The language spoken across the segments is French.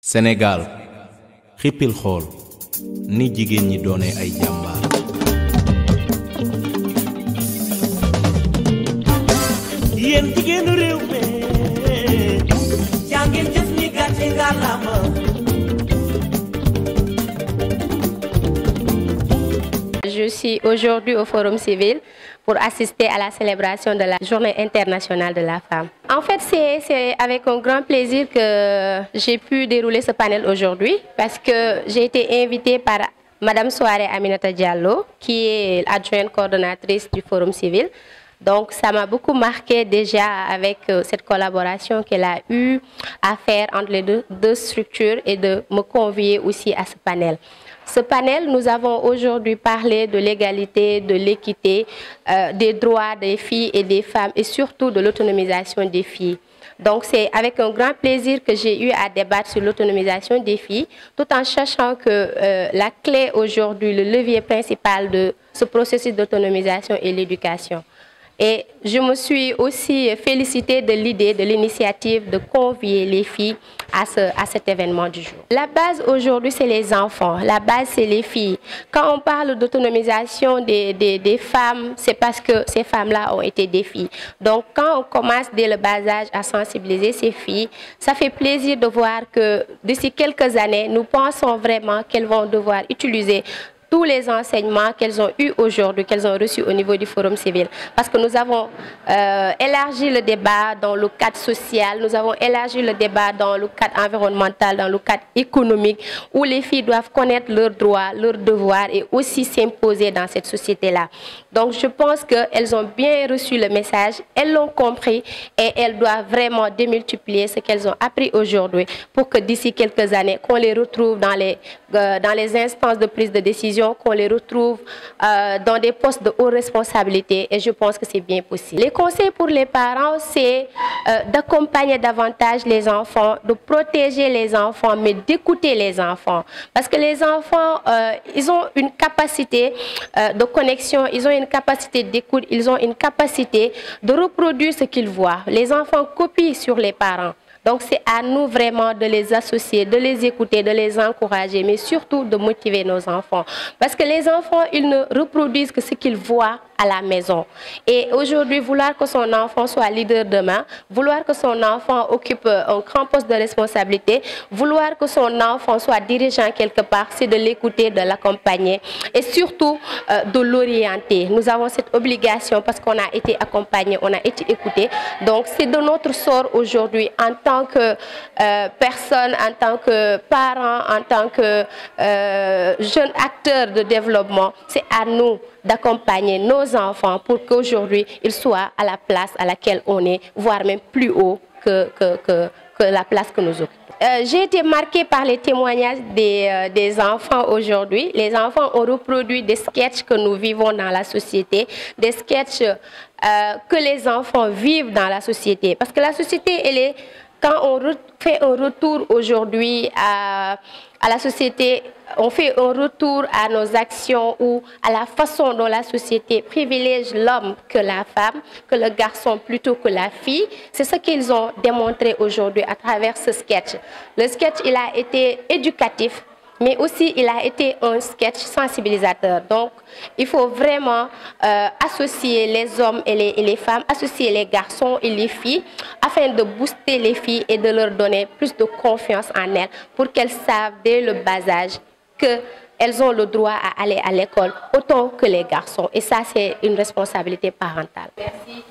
Sénégal xippil xool ni jigéen ñi doone ay jàmbaar. yéen jigéenu réew mi jàngeen jëf ñi gàcce ngàllaama. Je suis aujourd'hui au Forum Civil pour assister à la célébration de la Journée internationale de la femme. En fait, c'est avec un grand plaisir que j'ai pu dérouler ce panel aujourd'hui parce que j'ai été invitée par Madame Souare Aminata Diallo, qui est adjointe coordonnatrice du Forum Civil. Donc, ça m'a beaucoup marqué déjà avec cette collaboration qu'elle a eu à faire entre les deux structures et de me convier aussi à ce panel. Ce panel, nous avons aujourd'hui parlé de l'égalité, de l'équité, des droits des filles et des femmes et surtout de l'autonomisation des filles. Donc c'est avec un grand plaisir que j'ai eu à débattre sur l'autonomisation des filles, tout en sachant que la clé aujourd'hui, le levier principal de ce processus d'autonomisation est l'éducation. Et je me suis aussi félicitée de l'idée, de l'initiative de convier les filles à cet événement du jour. La base aujourd'hui, c'est les enfants. La base, c'est les filles. Quand on parle d'autonomisation des femmes, c'est parce que ces femmes-là ont été des filles. Donc, quand on commence dès le bas âge à sensibiliser ces filles, ça fait plaisir de voir que d'ici quelques années, nous pensons vraiment qu'elles vont devoir utiliser tous les enseignements qu'elles ont eus aujourd'hui, qu'elles ont reçus au niveau du Forum Civil. Parce que nous avons élargi le débat dans le cadre social, nous avons élargi le débat dans le cadre environnemental, dans le cadre économique, où les filles doivent connaître leurs droits, leurs devoirs et aussi s'imposer dans cette société-là. Donc je pense qu'elles ont bien reçu le message, elles l'ont compris et elles doivent vraiment démultiplier ce qu'elles ont appris aujourd'hui pour que d'ici quelques années, qu'on les retrouve dans les instances de prise de décision, qu'on les retrouve dans des postes de haute responsabilité et je pense que c'est bien possible. Les conseils pour les parents, c'est d'accompagner davantage les enfants, de protéger les enfants, mais d'écouter les enfants. Parce que les enfants, ils ont une capacité de connexion, ils ont une capacité d'écoute, ils ont une capacité de reproduire ce qu'ils voient. Les enfants copient sur les parents. Donc c'est à nous vraiment de les associer, de les écouter, de les encourager, mais surtout de motiver nos enfants. Parce que les enfants, ils ne reproduisent que ce qu'ils voient à la maison. Et aujourd'hui, vouloir que son enfant soit leader demain, vouloir que son enfant occupe un grand poste de responsabilité, vouloir que son enfant soit dirigeant quelque part, c'est de l'écouter, de l'accompagner et surtout de l'orienter. Nous avons cette obligation parce qu'on a été accompagné, on a été écouté. Donc c'est de notre sort aujourd'hui en tant que personne, en tant que parent, en tant que jeune acteur de développement, c'est à nous d'accompagner nos enfants pour qu'aujourd'hui ils soient à la place à laquelle on est, voire même plus haut que la place que nous occupons. J'ai été marquée par les témoignages des enfants aujourd'hui. Les enfants ont reproduit des sketchs que nous vivons dans la société, des sketchs que les enfants vivent dans la société. Parce que la société, elle est, quand on fait un retour aujourd'hui à la société, on fait un retour à nos actions ou à la façon dont la société privilège l'homme que la femme, que le garçon plutôt que la fille. C'est ce qu'ils ont démontré aujourd'hui à travers ce sketch. Le sketch, il a été éducatif, mais aussi il a été un sketch sensibilisateur. Donc, il faut vraiment associer les hommes et les femmes, associer les garçons et les filles, afin de booster les filles et de leur donner plus de confiance en elles, pour qu'elles savent dès le bas âge qu'elles ont le droit à aller à l'école autant que les garçons. Et ça, c'est une responsabilité parentale. Merci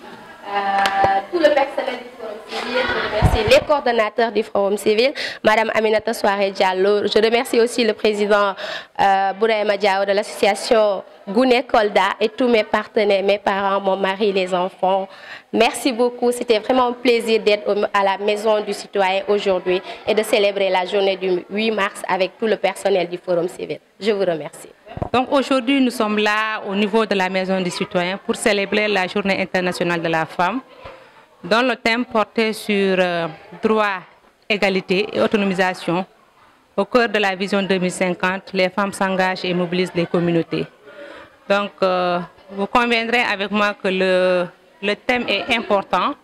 tout le personnel du Forum Civil, je remercie les coordonnateurs du Forum Civil, Madame Aminata Souare Diallo. Je remercie aussi le président Bouraïma Diao de l'association Gouné Kolda et tous mes partenaires, mes parents, mon mari, les enfants. Merci beaucoup. C'était vraiment un plaisir d'être à la Maison du Citoyen aujourd'hui et de célébrer la journée du 8 mars avec tout le personnel du Forum Civil. Je vous remercie. Donc aujourd'hui, nous sommes là au niveau de la Maison du Citoyen pour célébrer la Journée internationale de la femme, dont le thème portait sur droit, égalité et autonomisation. Au cœur de la vision 2050, les femmes s'engagent et mobilisent les communautés. Donc, vous conviendrez avec moi que le thème est important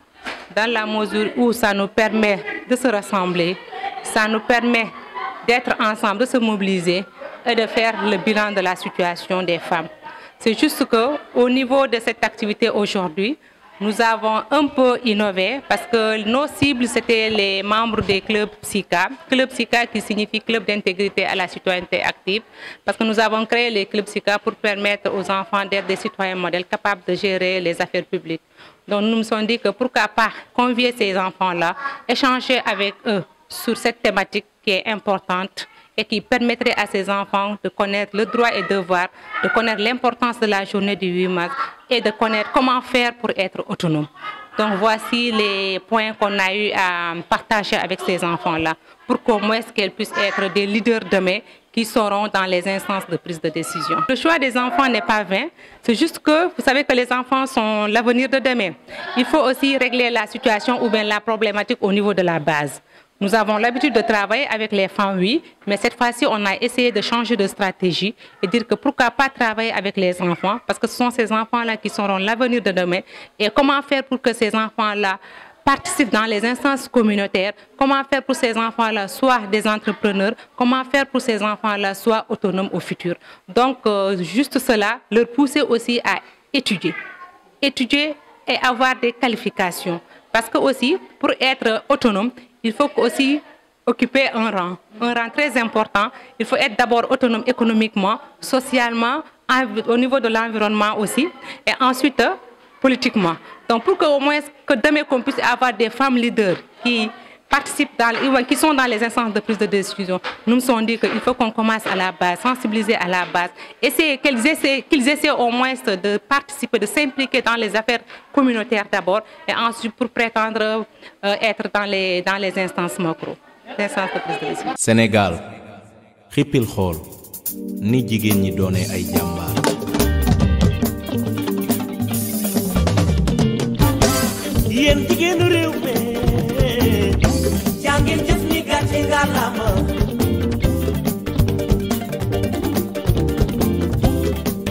dans la mesure où ça nous permet de se rassembler, ça nous permet d'être ensemble, de se mobiliser et de faire le bilan de la situation des femmes. C'est juste qu'au niveau de cette activité aujourd'hui, nous avons un peu innové parce que nos cibles, c'était les membres des clubs SICA. Club SICA qui signifie Club d'intégrité à la citoyenneté active. Parce que nous avons créé les clubs SICA pour permettre aux enfants d'être des citoyens modèles capables de gérer les affaires publiques. Donc nous nous sommes dit que pourquoi pas convier ces enfants-là, échanger avec eux sur cette thématique qui est importante et qui permettrait à ces enfants de connaître le droit et devoir, de connaître l'importance de la journée du 8 mars et de connaître comment faire pour être autonome. Donc voici les points qu'on a eu à partager avec ces enfants-là pour qu'au moins qu'elles puissent être des leaders demain qui seront dans les instances de prise de décision. Le choix des enfants n'est pas vain, c'est juste que vous savez que les enfants sont l'avenir de demain. Il faut aussi régler la situation ou bien la problématique au niveau de la base. Nous avons l'habitude de travailler avec les femmes, oui, mais cette fois-ci, on a essayé de changer de stratégie et dire que pourquoi pas travailler avec les enfants, parce que ce sont ces enfants-là qui seront l'avenir de demain. Et comment faire pour que ces enfants-là participent dans les instances communautaires, comment faire pour ces enfants-là soient des entrepreneurs, comment faire pour ces enfants-là soient autonomes au futur. Donc, juste cela, leur pousser aussi à étudier. Étudier et avoir des qualifications. Parce que aussi, pour être autonome, il faut aussi occuper un rang très important. Il faut être d'abord autonome économiquement, socialement, au niveau de l'environnement aussi, et ensuite politiquement. Donc pour qu'au moins que demain qu'on puisse avoir des femmes leaders qui participent, qui sont dans les instances de prise de décision, nous nous sommes dit qu'il faut qu'on commence à la base, sensibiliser à la base, qu'ils essaient au moins de participer, de s'impliquer dans les affaires communautaires d'abord, et ensuite pour prétendre être dans les instances macro, les instances de prise de décision. Sénégal xippil xool ni jigéen ñi doone ay jàmbaar. yéen jigéenu réew mi jàngeen jëf ñi gàcce ngalaama